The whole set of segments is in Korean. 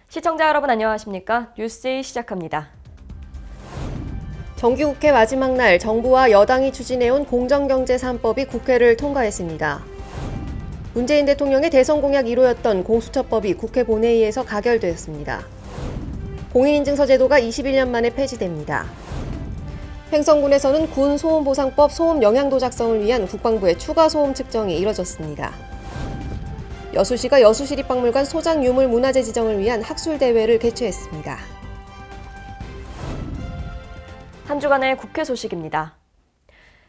시청자 여러분 안녕하십니까? 뉴스제이 시작합니다. 정기국회 마지막 날 정부와 여당이 추진해온 공정경제 3법이 국회를 통과했습니다. 문재인 대통령의 대선 공약 1호였던 공수처법이 국회 본회의에서 가결되었습니다. 공인인증서 제도가 21년 만에 폐지됩니다. 횡성군에서는 군 소음보상법 소음 영향도 작성을 위한 국방부의 추가 소음 측정이 이뤄졌습니다. 여수시가 여수시립박물관 소장 유물 문화재 지정을 위한 학술대회를 개최했습니다. 한 주간의 국회 소식입니다.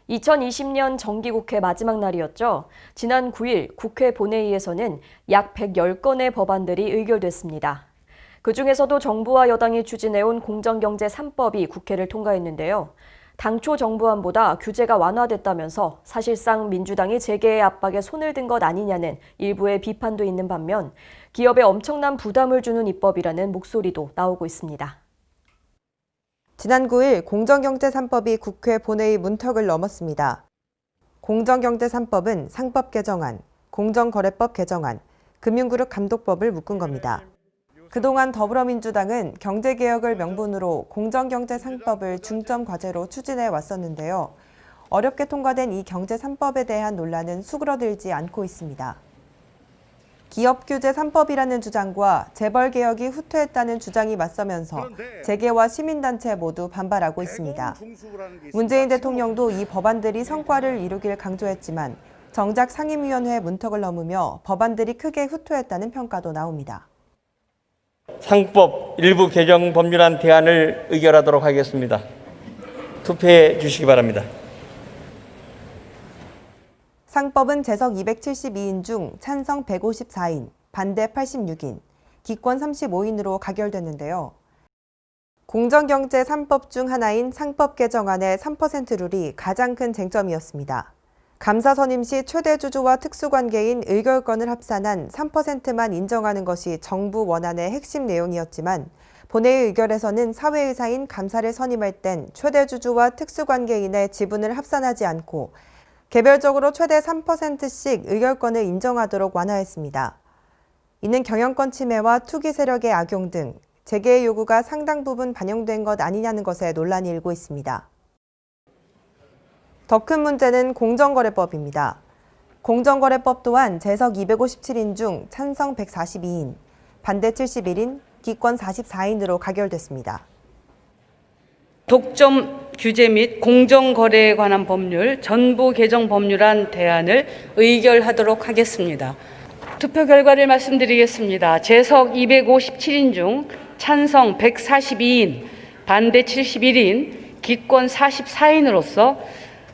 2020년 정기국회 마지막 날이었죠. 지난 9일 국회 본회의에서는 약 110건의 법안들이 의결됐습니다. 그중에서도 정부와 여당이 추진해온 공정경제 3법이 국회를 통과했는데요. 당초 정부안보다 규제가 완화됐다면서 사실상 민주당이 재계의 압박에 손을 든 것 아니냐는 일부의 비판도 있는 반면 기업에 엄청난 부담을 주는 입법이라는 목소리도 나오고 있습니다. 지난 9일 공정경제 3법이 국회 본회의 문턱을 넘었습니다. 공정경제 3법은 상법 개정안, 공정거래법 개정안, 금융그룹 감독법을 묶은 겁니다. 그동안 더불어민주당은 경제개혁을 명분으로 공정경제 3법을 중점 과제로 추진해 왔었는데요. 어렵게 통과된 이 경제 3법에 대한 논란은 수그러들지 않고 있습니다. 기업규제 3법이라는 주장과 재벌개혁이 후퇴했다는 주장이 맞서면서 재계와 시민단체 모두 반발하고 있습니다. 문재인 대통령도 이 법안들이 성과를 이루길 강조했지만 정작 상임위원회 문턱을 넘으며 법안들이 크게 후퇴했다는 평가도 나옵니다. 상법 일부 개정 법률안 대안을 의결하도록 하겠습니다. 투표해 주시기 바랍니다. 상법은 재석 272인 중 찬성 154인, 반대 86인, 기권 35인으로 가결됐는데요. 공정경제 3법 중 하나인 상법 개정안의 3% 룰이 가장 큰 쟁점이었습니다. 감사 선임 시 최대 주주와 특수관계인 의결권을 합산한 3%만 인정하는 것이 정부 원안의 핵심 내용이었지만 본회의 의결에서는 사회의사인 감사를 선임할 땐 최대 주주와 특수관계인의 지분을 합산하지 않고 개별적으로 최대 3%씩 의결권을 인정하도록 완화했습니다. 이는 경영권 침해와 투기 세력의 악용 등 재계의 요구가 상당 부분 반영된 것 아니냐는 것에 논란이 일고 있습니다. 더 큰 문제는 공정거래법입니다. 공정거래법 또한 재석 257인 중 찬성 142인, 반대 71인, 기권 44인으로 가결됐습니다. 독점 규제 및 공정거래에 관한 법률 전부 개정 법률안 대안을 의결하도록 하겠습니다. 투표 결과를 말씀드리겠습니다. 재석 257인 중 찬성 142인, 반대 71인, 기권 44인으로서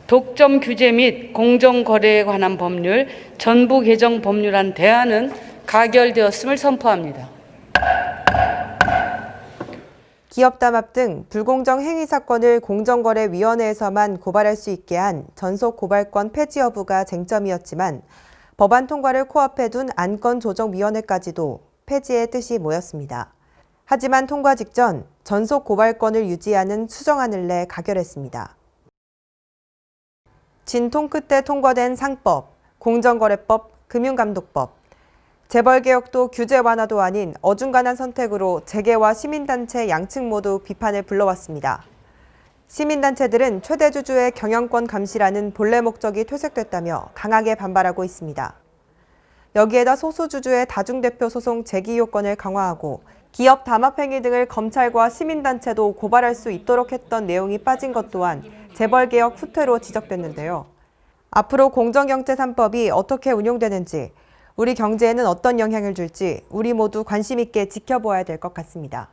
독점 규제 및 공정거래에 관한 법률 전부 개정 법률안 대안은 가결되었음을 선포합니다. 기업담합 등 불공정 행위 사건을 공정거래위원회에서만 고발할 수 있게 한 전속 고발권 폐지 여부가 쟁점이었지만 법안 통과를 코앞에 둔 안건조정위원회까지도 폐지의 뜻이 모였습니다. 하지만 통과 직전 전속 고발권을 유지하는 수정안을 내 가결했습니다. 진통 끝에 통과된 상법, 공정거래법, 금융감독법, 재벌개혁도 규제 완화도 아닌 어중간한 선택으로 재계와 시민단체 양측 모두 비판을 불러왔습니다. 시민단체들은 최대 주주의 경영권 감시라는 본래 목적이 퇴색됐다며 강하게 반발하고 있습니다. 여기에다 소수주주의 다중대표 소송 제기 요건을 강화하고 기업 담합행위 등을 검찰과 시민단체도 고발할 수 있도록 했던 내용이 빠진 것 또한 재벌개혁 후퇴로 지적됐는데요. 앞으로 공정경제 3법이 어떻게 운용되는지, 우리 경제에는 어떤 영향을 줄지 우리 모두 관심 있게 지켜보아야 될 것 같습니다.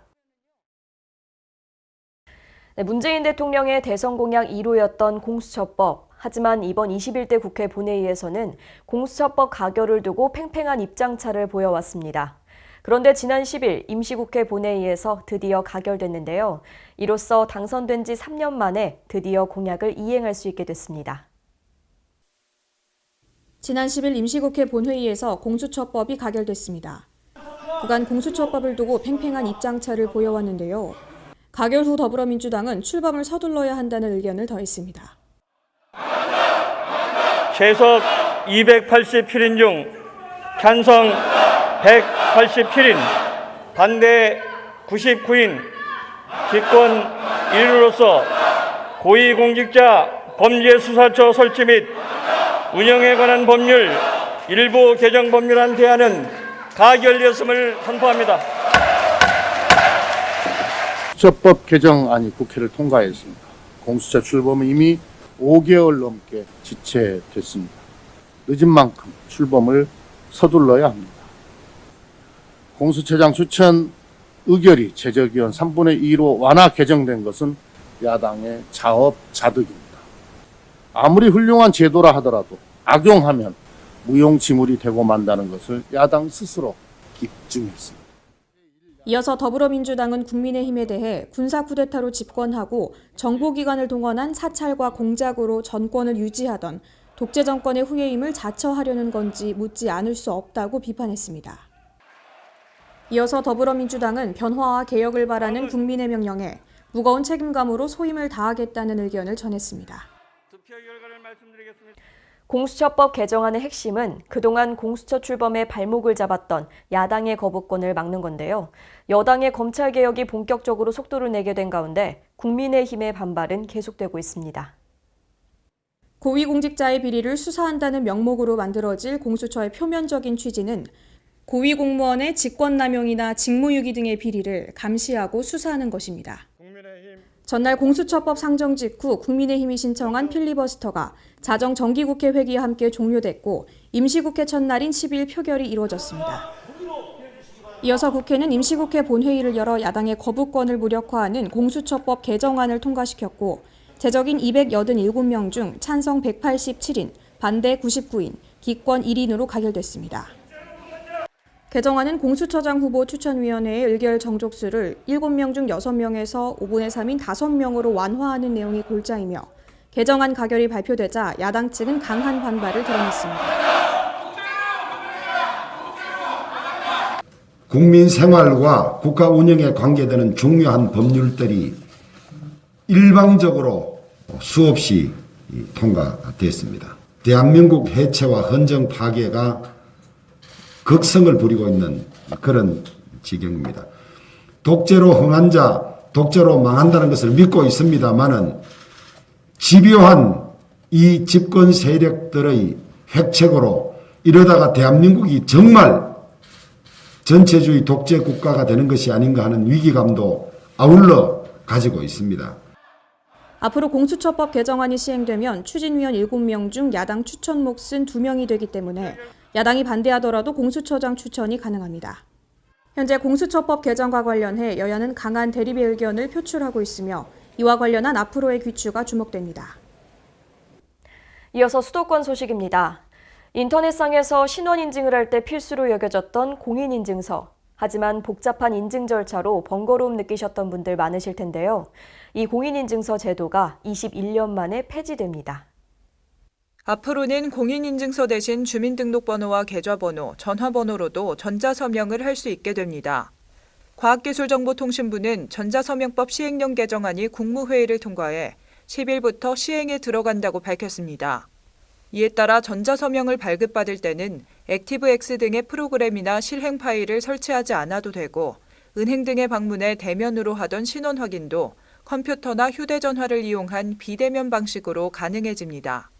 문재인 대통령의 대선 공약 1호였던 공수처법. 하지만 이번 21대 국회 본회의에서는 공수처법 가결을 두고 팽팽한 입장차를 보여왔습니다. 그런데 지난 10일 임시국회 본회의에서 드디어 가결됐는데요. 이로써 당선된 지 3년 만에 드디어 공약을 이행할 수 있게 됐습니다. 지난 10일 임시국회 본회의에서 공수처법이 가결됐습니다. 그간 공수처법을 두고 팽팽한 입장차를 보여왔는데요. 가결 후 더불어민주당은 출범을 서둘러야 한다는 의견을 더했습니다. 재석 287인 중 찬성 187인, 반대 99인 집권 1인으로서 고위공직자 범죄수사처 설치 및 운영에 관한 법률 일부 개정 법률안 대안은 가결되었음을 선포합니다. 공수처법 개정안이 국회를 통과했습니다. 공수처 출범은 이미 5개월 넘게 지체됐습니다. 늦은 만큼 출범을 서둘러야 합니다. 공수처장 추천 의결이 최저기원 3분의 2로 완화 개정된 것은 야당의 자업자득입니다. 아무리 훌륭한 제도라 하더라도 악용하면 무용지물이 되고 만다는 것을 야당 스스로 입증했습니다. 이어서 더불어민주당은 국민의힘에 대해 군사 쿠데타로 집권하고 정보기관을 동원한 사찰과 공작으로 정권을 유지하던 독재 정권의 후예임을 자처하려는 건지 묻지 않을 수 없다고 비판했습니다. 이어서 더불어민주당은 변화와 개혁을 바라는 국민의 명령에 무거운 책임감으로 소임을 다하겠다는 의견을 전했습니다. 공수처법 개정안의 핵심은 그동안 공수처 출범에 발목을 잡았던 야당의 거부권을 막는 건데요. 여당의 검찰개혁이 본격적으로 속도를 내게 된 가운데 국민의힘의 반발은 계속되고 있습니다. 고위공직자의 비리를 수사한다는 명목으로 만들어질 공수처의 표면적인 취지는 고위공무원의 직권남용이나 직무유기 등의 비리를 감시하고 수사하는 것입니다. 전날 공수처법 상정 직후 국민의힘이 신청한 필리버스터가 자정 정기국회 회기와 함께 종료됐고 임시국회 첫날인 10일 표결이 이루어졌습니다. 이어서 국회는 임시국회 본회의를 열어 야당의 거부권을 무력화하는 공수처법 개정안을 통과시켰고 제적인 287명 중 찬성 187인, 반대 99인, 기권 1인으로 가결됐습니다. 개정안은 공수처장 후보 추천위원회의 의결 정족수를 7명 중 6명에서 5분의 3인 5명으로 완화하는 내용이 골자이며 개정안 가결이 발표되자 야당 측은 강한 반발을 드러냈습니다. 국민 생활과 국가 운영에 관계되는 중요한 법률들이 일방적으로 수없이 통과됐습니다. 대한민국 해체와 헌정 파괴가 극성을 부리고 있는 그런 지경입니다. 독재로 흥한 자, 독재로 망한다는 것을 믿고 있습니다마는 집요한 이 집권 세력들의 획책으로 이러다가 대한민국이 정말 전체주의 독재 국가가 되는 것이 아닌가 하는 위기감도 아울러 가지고 있습니다. 앞으로 공수처법 개정안이 시행되면 추진위원 7명 중 야당 추천 몫은 2명이 되기 때문에 야당이 반대하더라도 공수처장 추천이 가능합니다. 현재 공수처법 개정과 관련해 여야는 강한 대립의 의견을 표출하고 있으며 이와 관련한 앞으로의 귀추가 주목됩니다. 이어서 수도권 소식입니다. 인터넷상에서 신원 인증을 할 때 필수로 여겨졌던 공인인증서. 하지만 복잡한 인증 절차로 번거로움 느끼셨던 분들 많으실 텐데요. 이 공인인증서 제도가 21년 만에 폐지됩니다. 앞으로는 공인인증서 대신 주민등록번호와 계좌번호, 전화번호로도 전자서명을 할 수 있게 됩니다. 과학기술정보통신부는 전자서명법 시행령 개정안이 국무회의를 통과해 10일부터 시행에 들어간다고 밝혔습니다. 이에 따라 전자서명을 발급받을 때는 액티브X 등의 프로그램이나 실행 파일을 설치하지 않아도 되고 은행 등에 방문해 대면으로 하던 신원 확인도 컴퓨터나 휴대전화를 이용한 비대면 방식으로 가능해집니다.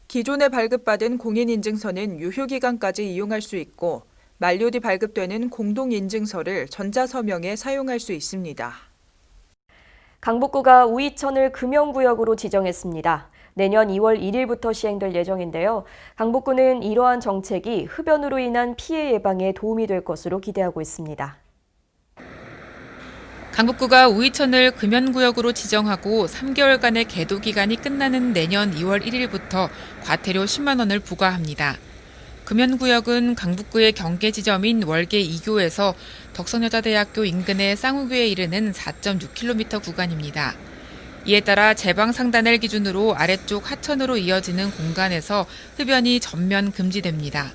기존에 발급받은 공인인증서는 유효기간까지 이용할 수 있고 만료 뒤 발급되는 공동인증서를 전자서명에 사용할 수 있습니다. 강북구가 우이천을 금연구역으로 지정했습니다. 내년 2월 1일부터 시행될 예정인데요. 강북구는 이러한 정책이 흡연으로 인한 피해 예방에 도움이 될 것으로 기대하고 있습니다. 강북구가 우이천을 금연구역으로 지정하고 3개월간의 계도 기간이 끝나는 내년 2월 1일부터 과태료 10만 원을 부과합니다. 금연구역은 강북구의 경계 지점인 월계 2교에서 덕성여자대학교 인근의 쌍우교에 이르는 4.6km 구간입니다. 이에 따라 제방 상단을 기준으로 아래쪽 하천으로 이어지는 공간에서 흡연이 전면 금지됩니다.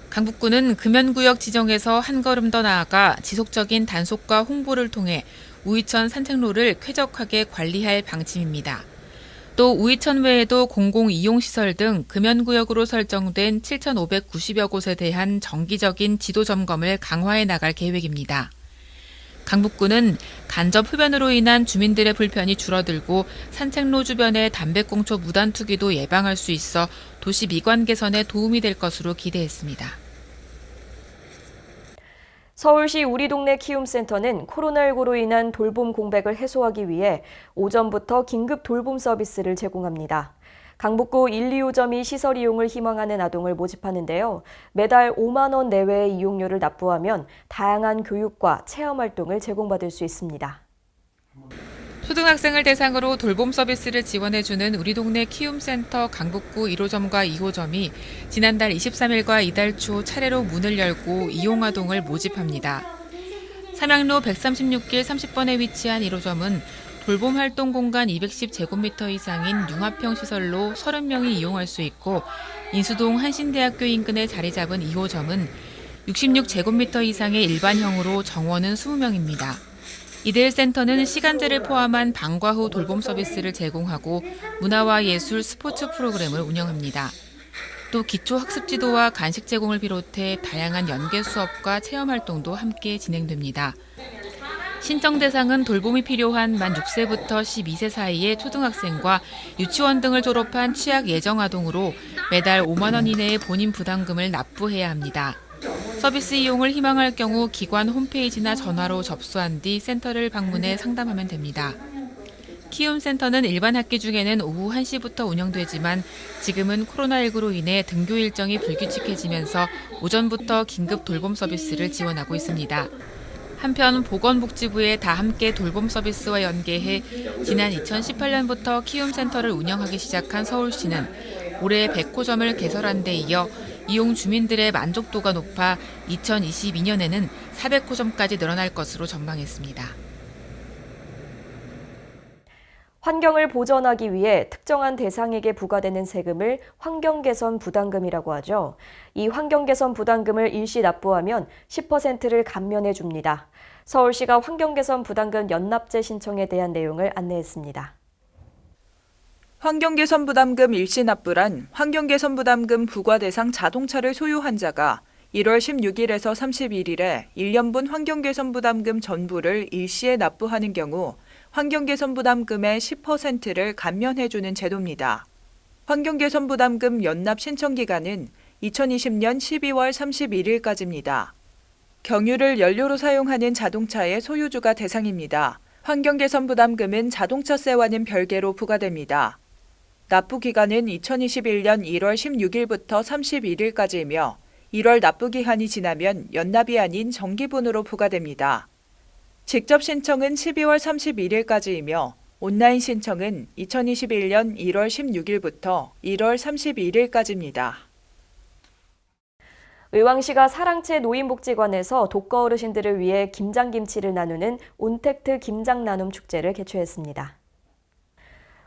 강북구는 금연구역 지정에서 한 걸음 더 나아가 지속적인 단속과 홍보를 통해 우이천 산책로를 쾌적하게 관리할 방침입니다. 또 우이천 외에도 공공이용시설 등 금연구역으로 설정된 7,590여 곳에 대한 정기적인 지도 점검을 강화해 나갈 계획입니다. 강북구는 간접 흡연으로 인한 주민들의 불편이 줄어들고 산책로 주변의 담배꽁초 무단 투기도 예방할 수 있어 도시 미관 개선에 도움이 될 것으로 기대했습니다. 서울시 우리 동네 키움센터는 코로나19로 인한 돌봄 공백을 해소하기 위해 오전부터 긴급 돌봄 서비스를 제공합니다. 강북구 1, 2호점이 시설 이용을 희망하는 아동을 모집하는데요. 매달 5만 원 내외의 이용료를 납부하면 다양한 교육과 체험 활동을 제공받을 수 있습니다. 초등학생을 대상으로 돌봄 서비스를 지원해주는 우리 동네 키움센터 강북구 1호점과 2호점이 지난달 23일과 이달 초 차례로 문을 열고 이용 아동을 모집합니다. 삼양로 136길 30번에 위치한 1호점은 돌봄 활동 공간 210제곱미터 이상인 융합형 시설로 30명이 이용할 수 있고 인수동 한신대학교 인근에 자리 잡은 2호점은 66제곱미터 이상의 일반형으로 정원은 20명입니다. 이들 센터는 시간제를 포함한 방과 후 돌봄 서비스를 제공하고 문화와 예술, 스포츠 프로그램을 운영합니다. 또 기초 학습 지도와 간식 제공을 비롯해 다양한 연계 수업과 체험 활동도 함께 진행됩니다. 신청 대상은 돌봄이 필요한 만 6세부터 12세 사이의 초등학생과 유치원 등을 졸업한 취약 예정 아동으로 매달 5만 원 이내의 본인 부담금을 납부해야 합니다. 서비스 이용을 희망할 경우 기관 홈페이지나 전화로 접수한 뒤 센터를 방문해 상담하면 됩니다. 키움센터는 일반 학기 중에는 오후 1시부터 운영되지만 지금은 코로나19로 인해 등교 일정이 불규칙해지면서 오전부터 긴급 돌봄 서비스를 지원하고 있습니다. 한편 보건복지부의 다함께 돌봄 서비스와 연계해 지난 2018년부터 키움센터를 운영하기 시작한 서울시는 올해 100호점을 개설한 데 이어 이용 주민들의 만족도가 높아 2022년에는 400호점까지 늘어날 것으로 전망했습니다. 환경을 보전하기 위해 특정한 대상에게 부과되는 세금을 환경개선 부담금이라고 하죠. 이 환경개선 부담금을 일시 납부하면 10%를 감면해 줍니다. 서울시가 환경개선 부담금 연납제 신청에 대한 내용을 안내했습니다. 환경개선부담금 일시 납부란 환경개선부담금 부과 대상 자동차를 소유한 자가 1월 16일에서 31일에 1년분 환경개선부담금 전부를 일시에 납부하는 경우 환경개선부담금의 10%를 감면해주는 제도입니다. 환경개선부담금 연납 신청 기간은 2020년 12월 31일까지입니다. 경유를 연료로 사용하는 자동차의 소유주가 대상입니다. 환경개선부담금은 자동차세와는 별개로 부과됩니다. 납부 기간은 2021년 1월 16일부터 31일까지이며 1월 납부 기한이 지나면 연납이 아닌 정기분으로 부과됩니다. 직접 신청은 12월 31일까지이며 온라인 신청은 2021년 1월 16일부터 1월 31일까지입니다. 의왕시가 사랑채 노인복지관에서 독거 어르신들을 위해 김장김치를 나누는 온택트 김장나눔 축제를 개최했습니다.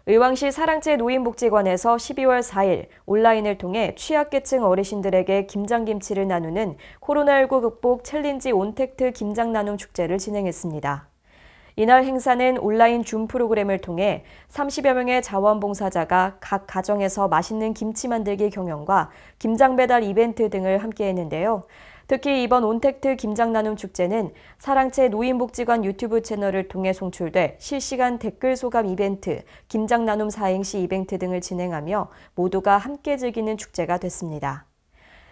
의왕시 사랑채 노인복지관에서 12월 4일 온라인을 통해 취약계층 어르신들에게 김장김치를 나누는 코로나19 극복 챌린지 온택트 김장나눔 축제를 진행했습니다. 이날 행사는 온라인 줌 프로그램을 통해 30여 명의 자원봉사자가 각 가정에서 맛있는 김치 만들기 경연과 김장 배달 이벤트 등을 함께 했는데요. 특히 이번 온택트 김장나눔 축제는 사랑채 노인복지관 유튜브 채널을 통해 송출돼 실시간 댓글 소감 이벤트, 김장나눔 사행시 이벤트 등을 진행하며 모두가 함께 즐기는 축제가 됐습니다.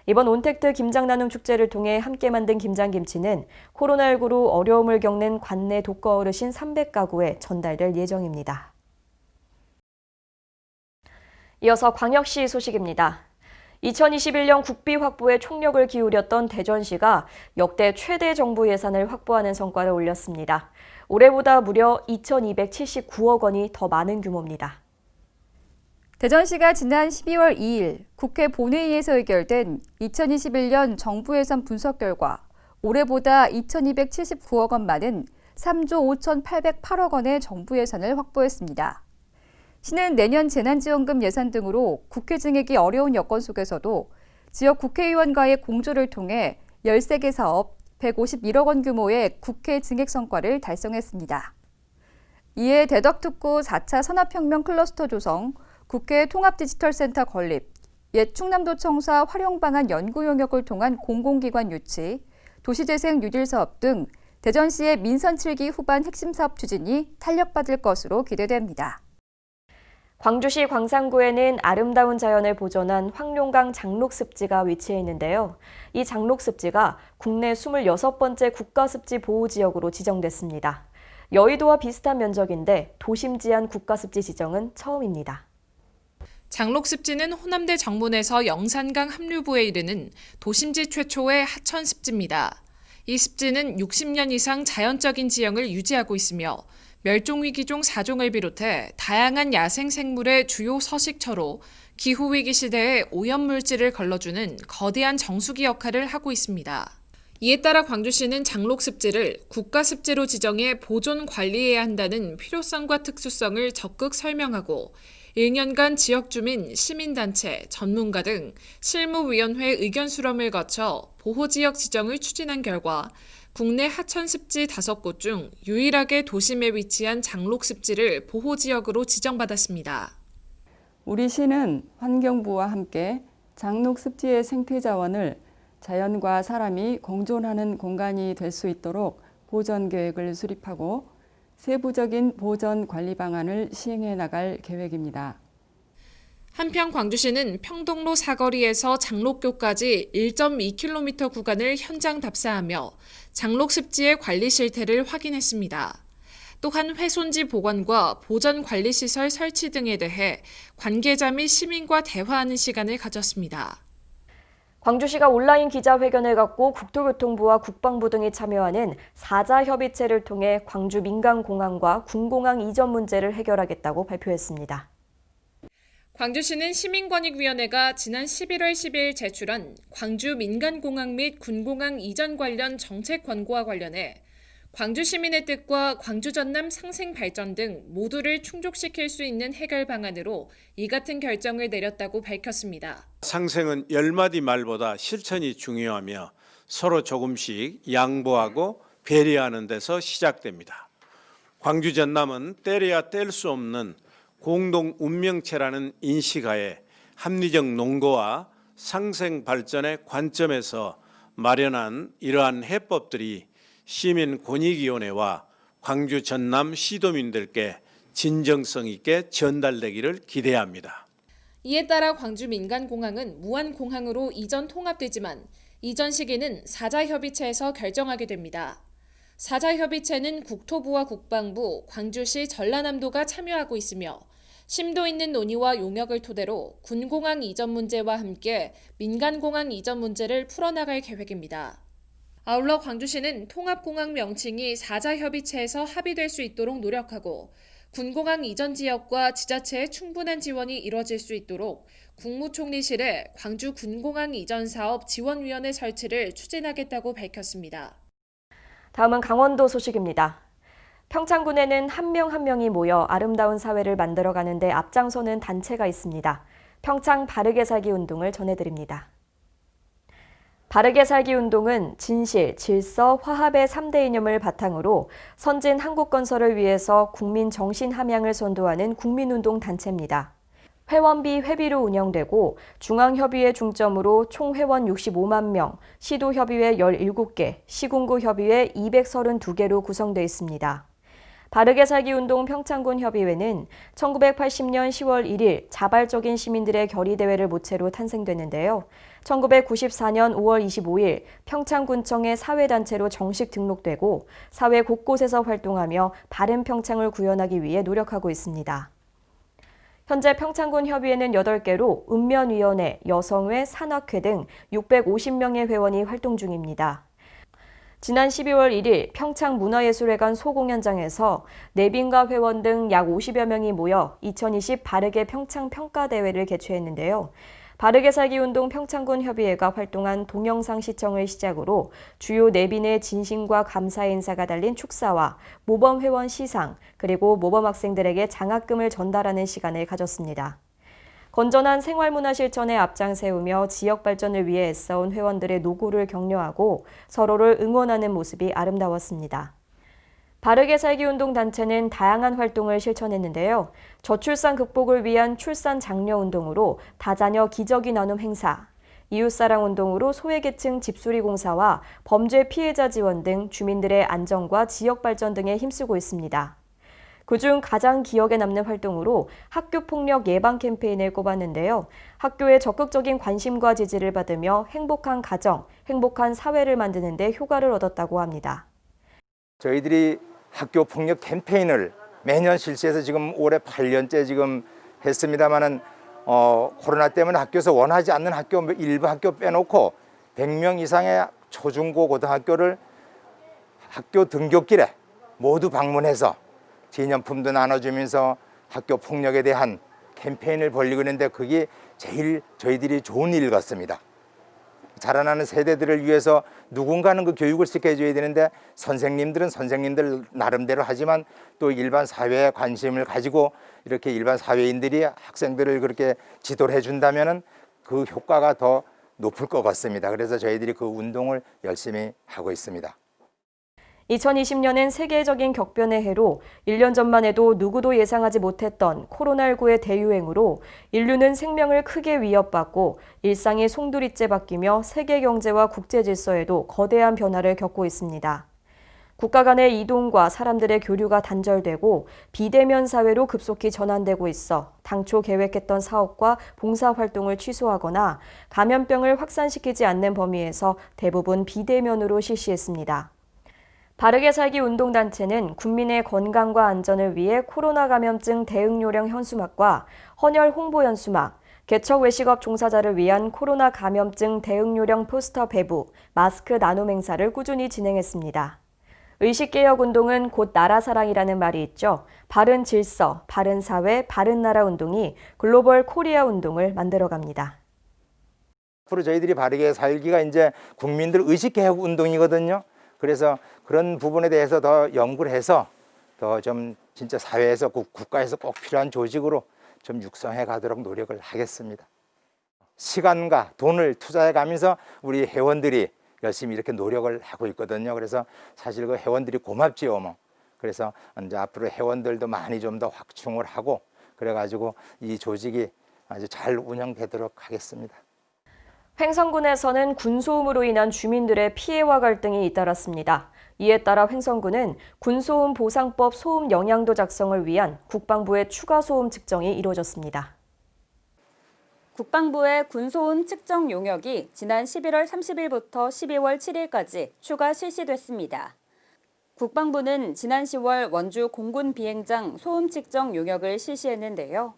이번 온택트 김장나눔 축제를 통해 함께 만든 김장김치는 코로나19로 어려움을 겪는 관내 독거 어르신 300가구에 전달될 예정입니다. 이어서 광역시 소식입니다. 2021년 국비 확보에 총력을 기울였던 대전시가 역대 최대 정부 예산을 확보하는 성과를 올렸습니다. 올해보다 무려 2,279억 원이 더 많은 규모입니다. 대전시가 지난 12월 2일 국회 본회의에서 의결된 2021년 정부 예산 분석 결과 올해보다 2,279억 원 많은 3조 5,808억 원의 정부 예산을 확보했습니다. 시는 내년 재난지원금 예산 등으로 국회 증액이 어려운 여건 속에서도 지역 국회의원과의 공조를 통해 13개 사업 151억 원 규모의 국회 증액 성과를 달성했습니다. 이에 대덕특구 4차 산업혁명 클러스터 조성, 국회 통합디지털센터 건립, 옛 충남도청사 활용방안 연구 용역을 통한 공공기관 유치, 도시재생 뉴딜 사업 등 대전시의 민선 7기 후반 핵심 사업 추진이 탄력받을 것으로 기대됩니다. 광주시 광산구에는 아름다운 자연을 보존한 황룡강 장록습지가 위치해 있는데요. 이 장록습지가 국내 26번째 국가습지 보호지역으로 지정됐습니다. 여의도와 비슷한 면적인데 도심지한 국가습지 지정은 처음입니다. 장록습지는 호남대 정문에서 영산강 합류부에 이르는 도심지 최초의 하천습지입니다. 이 습지는 60년 이상 자연적인 지형을 유지하고 있으며 멸종위기종 4종을 비롯해 다양한 야생생물의 주요 서식처로 기후위기 시대에 오염물질을 걸러주는 거대한 정수기 역할을 하고 있습니다. 이에 따라 광주시는 장록습지를 국가습지로 지정해 보존 관리해야 한다는 필요성과 특수성을 적극 설명하고 1년간 지역주민, 시민단체, 전문가 등 실무위원회 의견 수렴을 거쳐 보호지역 지정을 추진한 결과 국내 하천습지 5곳 중 유일하게 도심에 위치한 장록습지를 보호지역으로 지정받았습니다. 우리 시는 환경부와 함께 장록습지의 생태자원을 자연과 사람이 공존하는 공간이 될 수 있도록 보전 계획을 수립하고 세부적인 보전 관리 방안을 시행해 나갈 계획입니다. 한편 광주시는 평동로 사거리에서 장록교까지 1.2km 구간을 현장 답사하며 장록습지의 관리 실태를 확인했습니다. 또한 훼손지 보관과 보전 관리 시설 설치 등에 대해 관계자 및 시민과 대화하는 시간을 가졌습니다. 광주시가 온라인 기자회견을 갖고 국토교통부와 국방부 등이 참여하는 4자 협의체를 통해 광주 민간공항과 군공항 이전 문제를 해결하겠다고 발표했습니다. 광주시는 시민권익위원회가 지난 11월 10일 제출한 광주 민간공항 및 군공항 이전 관련 정책 권고와 관련해 광주 시민의 뜻과 광주 전남 상생 발전 등 모두를 충족시킬 수 있는 해결 방안으로 이 같은 결정을 내렸다고 밝혔습니다. 상생은 10마디 말보다 실천이 중요하며 서로 조금씩 양보하고 배려하는 데서 시작됩니다. 광주 전남은 떼려야 뗄 수 없는 공동 운명체라는 인식하에 합리적 농고와 상생 발전의 관점에서 마련한 이러한 해법들이 시민권익위원회와 광주 전남 시도민들께 진정성 있게 전달되기를 기대합니다. 이에 따라 광주 민간공항은 무안공항으로 이전 통합되지만 이전 시기는 4자 협의체에서 결정하게 됩니다. 4자 협의체는 국토부와 국방부, 광주시, 전라남도가 참여하고 있으며 심도 있는 논의와 용역을 토대로 군공항 이전 문제와 함께 민간공항 이전 문제를 풀어나갈 계획입니다. 아울러 광주시는 통합공항 명칭이 4자 협의체에서 합의될 수 있도록 노력하고 군공항 이전 지역과 지자체의 충분한 지원이 이뤄질 수 있도록 국무총리실에 광주 군공항 이전 사업 지원위원회 설치를 추진하겠다고 밝혔습니다. 다음은 강원도 소식입니다. 평창군에는 한 명 한 명이 모여 아름다운 사회를 만들어가는 데 앞장서는 단체가 있습니다. 평창 바르게 살기 운동을 전해드립니다. 바르게 살기 운동은 진실, 질서, 화합의 3대 이념을 바탕으로 선진 한국 건설을 위해서 국민 정신 함양을 선도하는 국민운동 단체입니다. 회원비 회비로 운영되고 중앙협의회 중점으로 총 회원 65만 명, 시도협의회 17개, 시군구 협의회 232개로 구성되어 있습니다. 바르게 살기 운동 평창군 협의회는 1980년 10월 1일 자발적인 시민들의 결의대회를 모체로 탄생됐는데요. 1994년 5월 25일 평창군청의 사회단체로 정식 등록되고 사회 곳곳에서 활동하며 바른 평창을 구현하기 위해 노력하고 있습니다. 현재 평창군 협의회는 8개로 읍면위원회, 여성회, 산악회 등 650명의 회원이 활동 중입니다. 지난 12월 1일 평창문화예술회관 소공연장에서 내빈과 회원 등 약 50여 명이 모여 2020 바르게 평창 평가대회를 개최했는데요. 바르게 살기 운동 평창군 협의회가 활동한 동영상 시청을 시작으로 주요 내빈의 진심과 감사의 인사가 달린 축사와 모범 회원 시상, 그리고 모범 학생들에게 장학금을 전달하는 시간을 가졌습니다. 건전한 생활문화 실천에 앞장 세우며 지역 발전을 위해 애써온 회원들의 노고를 격려하고 서로를 응원하는 모습이 아름다웠습니다. 바르게 살기 운동 단체는 다양한 활동을 실천했는데요. 저출산 극복을 위한 출산 장려 운동으로 다자녀 기저귀 나눔 행사, 이웃사랑 운동으로 소외계층 집수리 공사와 범죄 피해자 지원 등 주민들의 안전과 지역 발전 등에 힘쓰고 있습니다. 그중 가장 기억에 남는 활동으로 학교폭력 예방 캠페인을 꼽았는데요. 학교의 적극적인 관심과 지지를 받으며 행복한 가정, 행복한 사회를 만드는 데 효과를 얻었다고 합니다. 저희들이 학교폭력 캠페인을 매년 실시해서 지금 올해 8년째 지금 했습니다만은 코로나 때문에 학교에서 원하지 않는 학교 일부 학교 빼놓고 100명 이상의 초중고 고등학교를 학교 등굣길에 모두 방문해서 기념품도 나눠주면서 학교 폭력에 대한 캠페인을 벌이고 있는데 그게 제일 저희들이 좋은 일 같습니다. 자라나는 세대들을 위해서 누군가는 그 교육을 시켜줘야 되는데 선생님들은 선생님들 나름대로 하지만 또 일반 사회에 관심을 가지고 이렇게 일반 사회인들이 학생들을 그렇게 지도를 해준다면 그 효과가 더 높을 것 같습니다. 그래서 저희들이 그 운동을 열심히 하고 있습니다. 2020년은 세계적인 격변의 해로 1년 전만 해도 누구도 예상하지 못했던 코로나19의 대유행으로 인류는 생명을 크게 위협받고 일상이 송두리째 바뀌며 세계 경제와 국제 질서에도 거대한 변화를 겪고 있습니다. 국가 간의 이동과 사람들의 교류가 단절되고 비대면 사회로 급속히 전환되고 있어 당초 계획했던 사업과 봉사활동을 취소하거나 감염병을 확산시키지 않는 범위에서 대부분 비대면으로 실시했습니다. 바르게 살기 운동단체는 국민의 건강과 안전을 위해 코로나 감염증 대응 요령 현수막과 헌혈 홍보 현수막, 개척 외식업 종사자를 위한 코로나 감염증 대응 요령 포스터 배부, 마스크 나눔 행사를 꾸준히 진행했습니다. 의식개혁 운동은 곧 나라 사랑이라는 말이 있죠. 바른 질서, 바른 사회, 바른 나라 운동이 글로벌 코리아 운동을 만들어갑니다. 앞으로 저희들이 바르게 살기가 이제 국민들 의식개혁 운동이거든요. 그래서 그런 부분에 대해서 더 연구를 해서 더 좀 진짜 사회에서 국가에서 꼭 필요한 조직으로 좀 육성해 가도록 노력을 하겠습니다. 시간과 돈을 투자해 가면서 우리 회원들이 열심히 이렇게 노력을 하고 있거든요. 그래서 사실 그 회원들이 고맙지요, 뭐. 그래서 이제 앞으로 회원들도 많이 좀 더 확충을 하고 그래가지고 이 조직이 아주 잘 운영되도록 하겠습니다. 횡성군에서는 군소음으로 인한 주민들의 피해와 갈등이 잇따랐습니다. 이에 따라 횡성군은 군소음 보상법 소음 영향도 작성을 위한 국방부의 추가 소음 측정이 이루어졌습니다. 국방부의 군소음 측정 용역이 지난 11월 30일부터 12월 7일까지 추가 실시됐습니다. 국방부는 지난 10월 원주 공군 비행장 소음 측정 용역을 실시했는데요.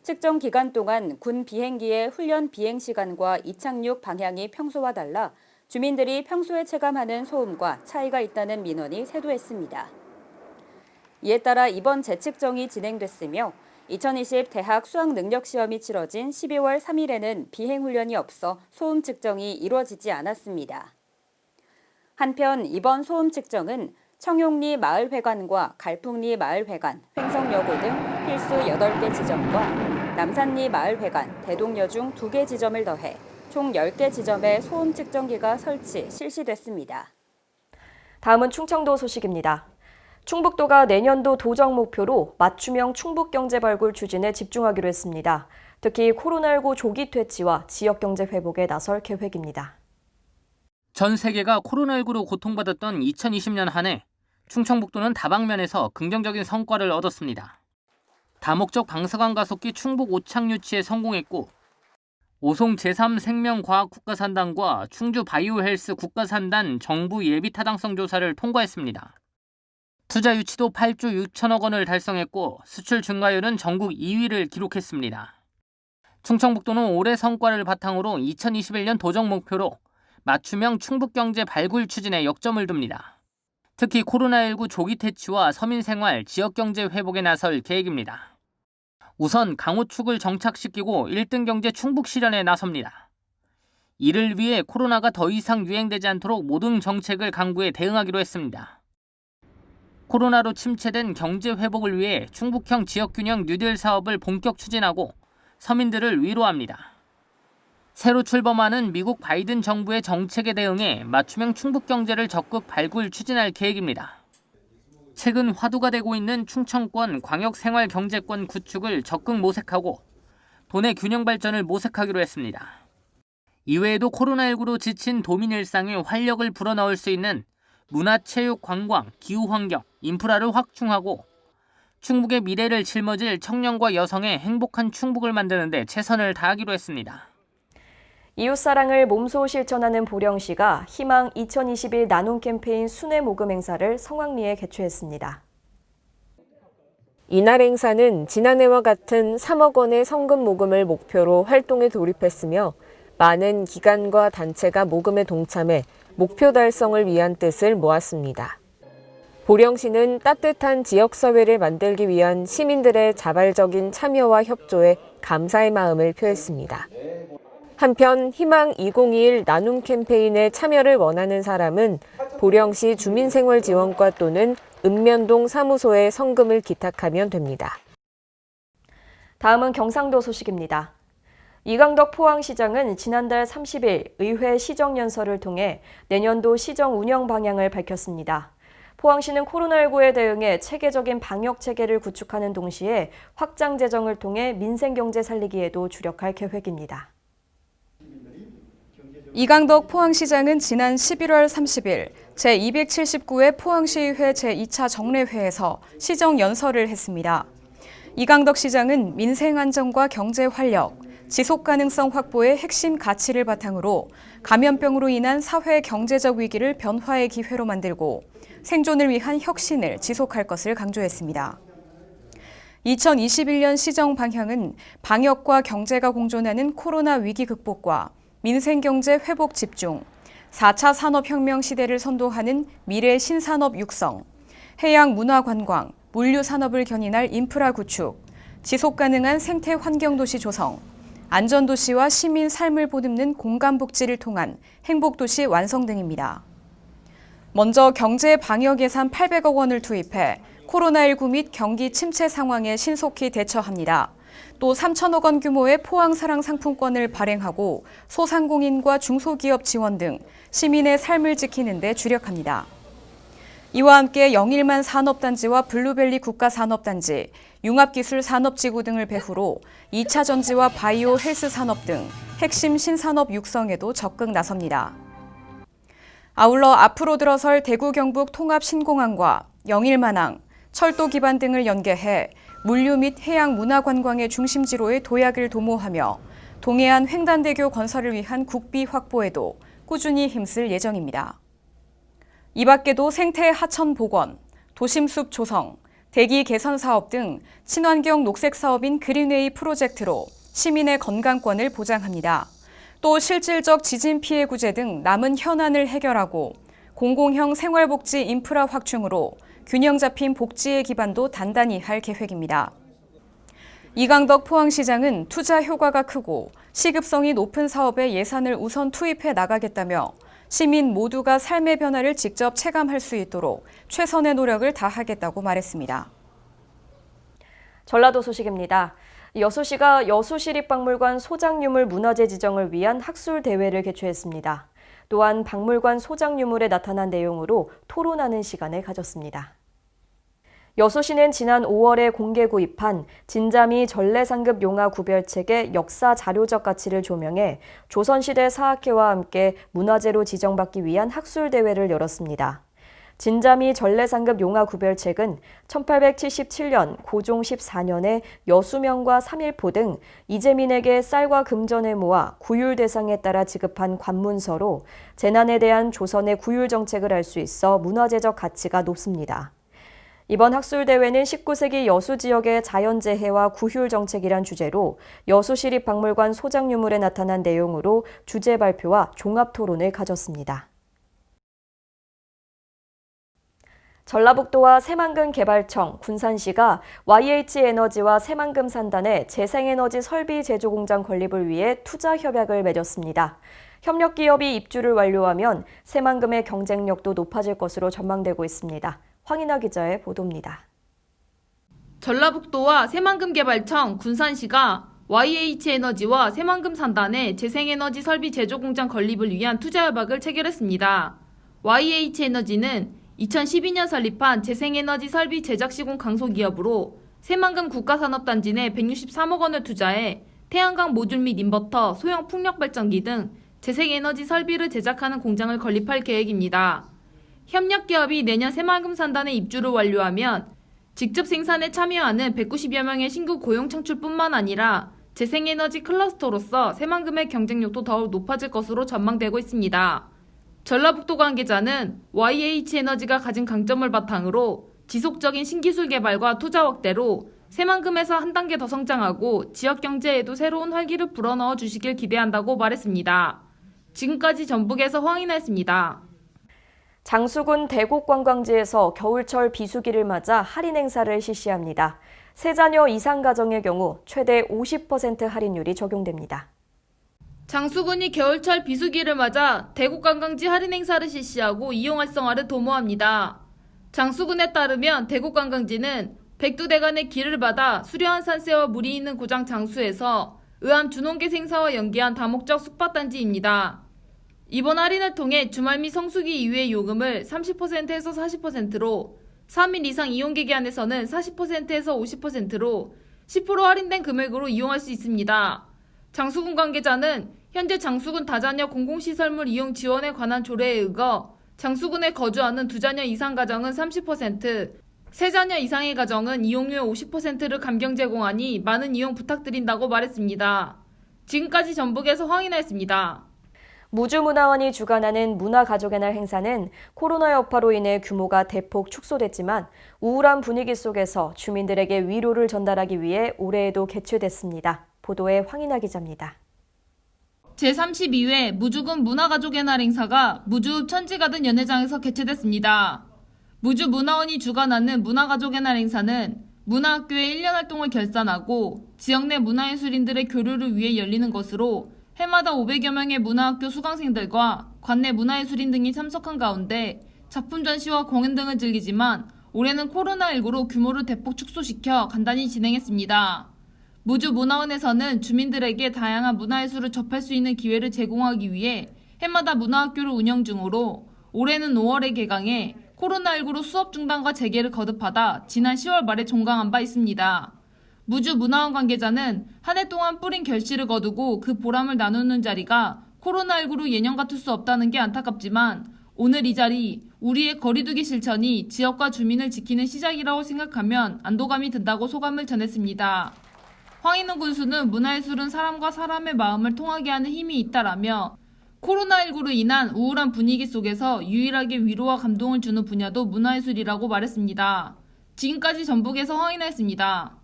측정 기간 동안 군 비행기의 훈련 비행 시간과 이착륙 방향이 평소와 달라 주민들이 평소에 체감하는 소음과 차이가 있다는 민원이 쇄도했습니다. 이에 따라 이번 재측정이 진행됐으며 2020 대학 수학능력시험이 치러진 12월 3일에는 비행훈련이 없어 소음 측정이 이루어지지 않았습니다. 한편 이번 소음 측정은 청용리 마을회관과 갈풍리 마을회관, 횡성여고 등 필수 8개 지점과 남산리 마을회관, 대동여 중 2개 지점을 더해 총 10개 지점에 소음 측정기가 실시됐습니다. 다음은 충청도 소식입니다. 충북도가 내년도 도정 목표로 맞춤형 충북경제 발굴 추진에 집중하기로 했습니다. 특히 코로나19 조기 퇴치와 지역경제 회복에 나설 계획입니다. 전 세계가 코로나19로 고통받았던 2020년 한 해 충청북도는 다방면에서 긍정적인 성과를 얻었습니다. 다목적 방사관 가속기 충북 오창 유치에 성공했고 오송 제3생명과학국가산단과 충주 바이오헬스 국가산단 정부 예비타당성 조사를 통과했습니다. 투자 유치도 8조 6천억 원을 달성했고 수출 증가율은 전국 2위를 기록했습니다. 충청북도는 올해 성과를 바탕으로 2021년 도정 목표로 맞춤형 충북경제 발굴 추진에 역점을 둡니다. 특히 코로나19 조기 퇴치와 서민생활, 지역경제 회복에 나설 계획입니다. 우선 강호축을 정착시키고 1등 경제 충북 실현에 나섭니다. 이를 위해 코로나가 더 이상 유행되지 않도록 모든 정책을 강구해 대응하기로 했습니다. 코로나로 침체된 경제 회복을 위해 충북형 지역균형 뉴딜 사업을 본격 추진하고 서민들을 위로합니다. 새로 출범하는 미국 바이든 정부의 정책에 대응해 맞춤형 충북 경제를 적극 발굴 추진할 계획입니다. 최근 화두가 되고 있는 충청권 광역생활경제권 구축을 적극 모색하고 도내 균형 발전을 모색하기로 했습니다. 이외에도 코로나19로 지친 도민 일상에 활력을 불어넣을 수 있는 문화, 체육, 관광, 기후환경, 인프라를 확충하고 충북의 미래를 짊어질 청년과 여성의 행복한 충북을 만드는 데 최선을 다하기로 했습니다. 이웃사랑을 몸소 실천하는 보령시가 희망 2021 나눔 캠페인 순회 모금 행사를 성황리에 개최했습니다. 이날 행사는 지난해와 같은 3억 원의 성금 모금을 목표로 활동에 돌입했으며 많은 기관과 단체가 모금에 동참해 목표 달성을 위한 뜻을 모았습니다. 보령시는 따뜻한 지역사회를 만들기 위한 시민들의 자발적인 참여와 협조에 감사의 마음을 표했습니다. 한편 희망 2021 나눔 캠페인에 참여를 원하는 사람은 보령시 주민생활지원과 또는 읍면동 사무소에 성금을 기탁하면 됩니다. 다음은 경상도 소식입니다. 이강덕 포항시장은 지난달 30일 의회 시정연설을 통해 내년도 시정 운영 방향을 밝혔습니다. 포항시는 코로나19에 대응해 체계적인 방역 체계를 구축하는 동시에 확장 재정을 통해 민생경제 살리기에도 주력할 계획입니다. 이강덕 포항시장은 지난 11월 30일 제279회 포항시의회 제2차 정례회에서 시정연설을 했습니다. 이강덕 시장은 민생 안정과 경제 활력, 지속 가능성 확보의 핵심 가치를 바탕으로 감염병으로 인한 사회 경제적 위기를 변화의 기회로 만들고 생존을 위한 혁신을 지속할 것을 강조했습니다. 2021년 시정 방향은 방역과 경제가 공존하는 코로나 위기 극복과 민생경제 회복 집중, 4차 산업혁명 시대를 선도하는 미래 신산업 육성, 해양 문화관광, 물류산업을 견인할 인프라 구축, 지속가능한 생태환경도시 조성, 안전도시와 시민 삶을 보듬는 공간복지를 통한 행복도시 완성 등입니다. 먼저 경제 방역 예산 800억 원을 투입해 코로나19 및 경기 침체 상황에 신속히 대처합니다. 또 3천억 원 규모의 포항사랑 상품권을 발행하고 소상공인과 중소기업 지원 등 시민의 삶을 지키는 데 주력합니다. 이와 함께 영일만 산업단지와 블루벨리 국가산업단지, 융합기술산업지구 등을 배후로 2차 전지와 바이오 헬스 산업 등 핵심 신산업 육성에도 적극 나섭니다. 아울러 앞으로 들어설 대구 경북 통합 신공항과 영일만항, 철도 기반 등을 연계해 물류 및 해양 문화관광의 중심지로의 도약을 도모하며 동해안 횡단대교 건설을 위한 국비 확보에도 꾸준히 힘쓸 예정입니다. 이 밖에도 생태 하천 복원, 도심숲 조성, 대기 개선 사업 등 친환경 녹색 사업인 그린웨이 프로젝트로 시민의 건강권을 보장합니다. 또 실질적 지진 피해 구제 등 남은 현안을 해결하고 공공형 생활복지 인프라 확충으로 균형 잡힌 복지의 기반도 단단히 할 계획입니다. 이강덕 포항시장은 투자 효과가 크고 시급성이 높은 사업에 예산을 우선 투입해 나가겠다며 시민 모두가 삶의 변화를 직접 체감할 수 있도록 최선의 노력을 다하겠다고 말했습니다. 전라도 소식입니다. 여수시가 여수시립박물관 소장유물 문화재 지정을 위한 학술 대회를 개최했습니다. 또한 박물관 소장유물에 나타난 내용으로 토론하는 시간을 가졌습니다. 여수시는 지난 5월에 공개 구입한 진자미 전래상급 용화 구별책의 역사 자료적 가치를 조명해 조선시대 사학회와 함께 문화재로 지정받기 위한 학술대회를 열었습니다. 진자미 전래상급 용화 구별책은 1877년 고종 14년에 여수명과 삼일포 등 이재민에게 쌀과 금전을 모아 구휼 대상에 따라 지급한 관문서로 재난에 대한 조선의 구휼 정책을 알 수 있어 문화재적 가치가 높습니다. 이번 학술대회는 19세기 여수 지역의 자연재해와 구휼 정책이란 주제로 여수시립박물관 소장유물에 나타난 내용으로 주제 발표와 종합토론을 가졌습니다. 전라북도와 새만금개발청, 군산시가 YH에너지와 새만금산단의 재생에너지 설비 제조 공장 건립을 위해 투자 협약을 맺었습니다. 협력기업이 입주를 완료하면 새만금의 경쟁력도 높아질 것으로 전망되고 있습니다. 황인아 기자의 보도입니다. 전라북도와 새만금개발청, 군산시가 YH에너지와 새만금산단의 재생에너지 설비 제조 공장 건립을 위한 투자 협약을 체결했습니다. YH에너지는 2012년 설립한 재생에너지 설비 제작 시공 강소기업으로 새만금 국가산업단지 내 163억 원을 투자해 태양광 모듈 및 인버터, 소형 풍력발전기 등 재생에너지 설비를 제작하는 공장을 건립할 계획입니다. 협력기업이 내년 새만금 산단에 입주를 완료하면 직접 생산에 참여하는 190여 명의 신규 고용 창출뿐만 아니라 재생에너지 클러스터로서 새만금의 경쟁력도 더욱 높아질 것으로 전망되고 있습니다. 전라북도 관계자는 YH에너지가 가진 강점을 바탕으로 지속적인 신기술 개발과 투자 확대로 새만금에서 한 단계 더 성장하고 지역 경제에도 새로운 활기를 불어넣어 주시길 기대한다고 말했습니다. 지금까지 전북에서 황인아였습니다. 장수군 대곡관광지에서 겨울철 비수기를 맞아 할인 행사를 실시합니다. 3자녀 이상 가정의 경우 최대 50% 할인율이 적용됩니다. 장수군이 겨울철 비수기를 맞아 대곡관광지 할인 행사를 실시하고 이용 활성화를 도모합니다. 장수군에 따르면 대곡관광지는 백두대간의 길을 받아 수려한 산세와 물이 있는 고장 장수에서 의암 준홍계 생사와 연계한 다목적 숙박단지입니다. 이번 할인을 통해 주말 및 성수기 이후의 요금을 30%에서 40%로 3일 이상 이용 기간에서는 40%에서 50%로 10% 할인된 금액으로 이용할 수 있습니다. 장수군 관계자는 현재 장수군 다자녀 공공시설물 이용 지원에 관한 조례에 의거 장수군에 거주하는 2자녀 이상 가정은 30%, 3자녀 이상의 가정은 이용료의 50%를 감경 제공하니 많은 이용 부탁드린다고 말했습니다. 지금까지 전북에서 황인아였습니다. 무주문화원이 주관하는 문화가족의 날 행사는 코로나 여파로 인해 규모가 대폭 축소됐지만 우울한 분위기 속에서 주민들에게 위로를 전달하기 위해 올해에도 개최됐습니다. 보도에 황인아 기자입니다. 제32회 무주군 문화가족의 날 행사가 무주읍 천지가든 연회장에서 개최됐습니다. 무주문화원이 주관하는 문화가족의 날 행사는 문화학교의 1년 활동을 결산하고 지역 내 문화예술인들의 교류를 위해 열리는 것으로 해마다 500여 명의 문화학교 수강생들과 관내 문화예술인 등이 참석한 가운데 작품 전시와 공연 등을 즐기지만 올해는 코로나19로 규모를 대폭 축소시켜 간단히 진행했습니다. 무주문화원에서는 주민들에게 다양한 문화예술을 접할 수 있는 기회를 제공하기 위해 해마다 문화학교를 운영 중으로 올해는 5월에 개강해 코로나19로 수업 중단과 재개를 거듭하다 지난 10월 말에 종강한 바 있습니다. 무주문화원 관계자는 한 해 동안 뿌린 결실을 거두고 그 보람을 나누는 자리가 코로나19로 예년 같을 수 없다는 게 안타깝지만 오늘 이 자리 우리의 거리두기 실천이 지역과 주민을 지키는 시작이라고 생각하면 안도감이 든다고 소감을 전했습니다. 황인웅 군수는 문화예술은 사람과 사람의 마음을 통하게 하는 힘이 있다라며 코로나19로 인한 우울한 분위기 속에서 유일하게 위로와 감동을 주는 분야도 문화예술이라고 말했습니다. 지금까지 전북에서 황인아였습니다.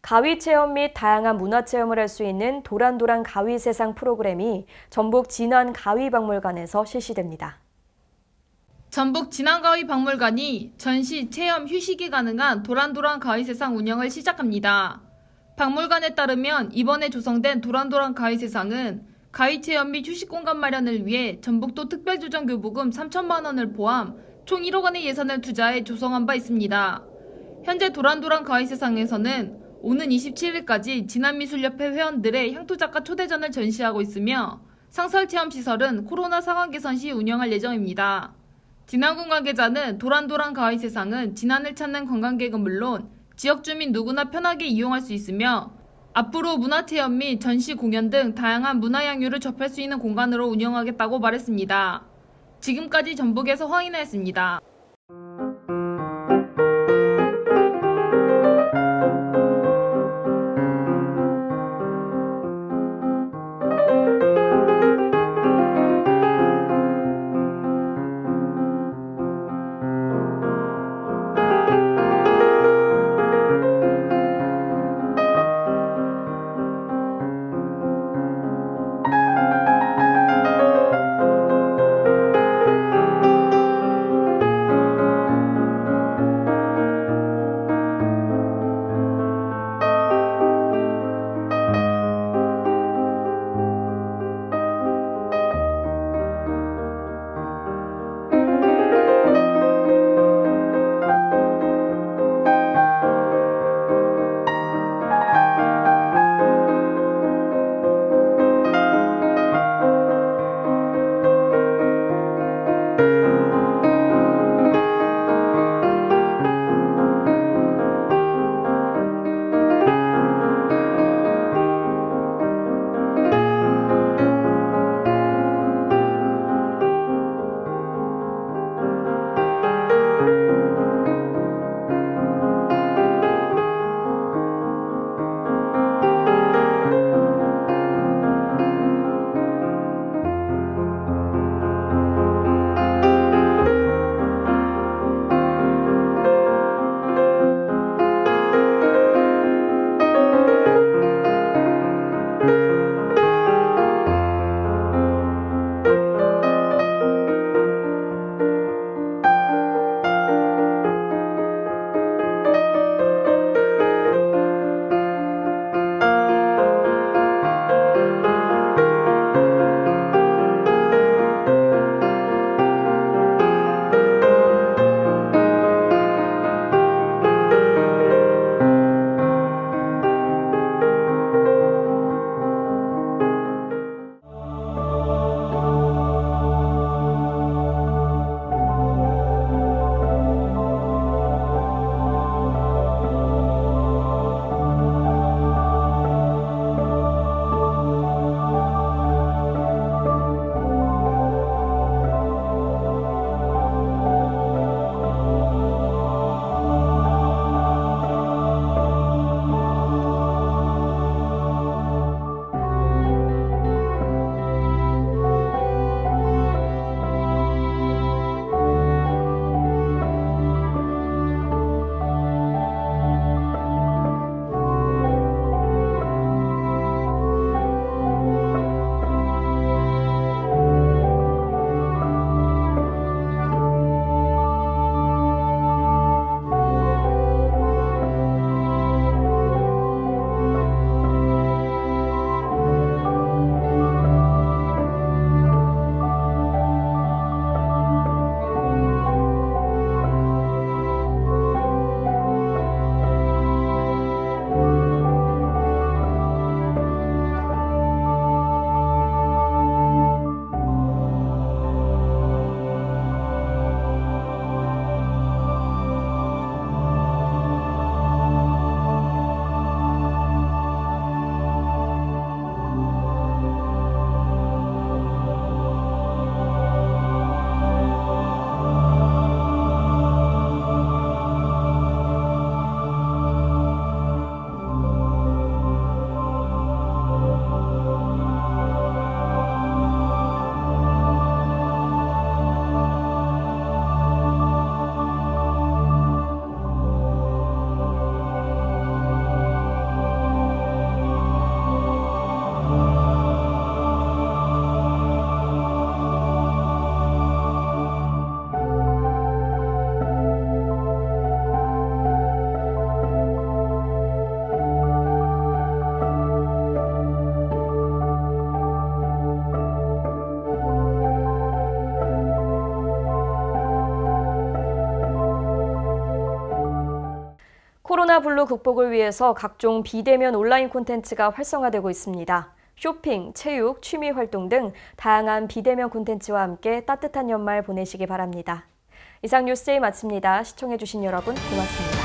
가위 체험 및 다양한 문화 체험을 할 수 있는 도란도란 가위 세상 프로그램이 전북 진안가위박물관에서 실시됩니다. 전북 진안가위박물관이 전시, 체험, 휴식이 가능한 도란도란 가위 세상 운영을 시작합니다. 박물관에 따르면 이번에 조성된 도란도란 가위 세상은 가위 체험 및 휴식 공간 마련을 위해 전북도 특별조정교부금 3천만 원을 포함 총 1억 원의 예산을 투자해 조성한 바 있습니다. 현재 도란도란 가위 세상에서는 오는 27일까지 진안미술협회 회원들의 향토작가 초대전을 전시하고 있으며 상설체험시설은 코로나 상황 개선 시 운영할 예정입니다. 진안군 관계자는 도란도란 가위 세상은 진안을 찾는 관광객은 물론 지역 주민 누구나 편하게 이용할 수 있으며 앞으로 문화체험 및 전시 공연 등 다양한 문화향유를 접할 수 있는 공간으로 운영하겠다고 말했습니다. 지금까지 전북에서 황인아였습니다. 코로나 블루 극복을 위해서 각종 비대면 온라인 콘텐츠가 활성화되고 있습니다. 쇼핑, 체육, 취미 활동 등 다양한 비대면 콘텐츠와 함께 따뜻한 연말 보내시기 바랍니다. 이상 뉴스데이 마칩니다. 시청해주신 여러분 고맙습니다.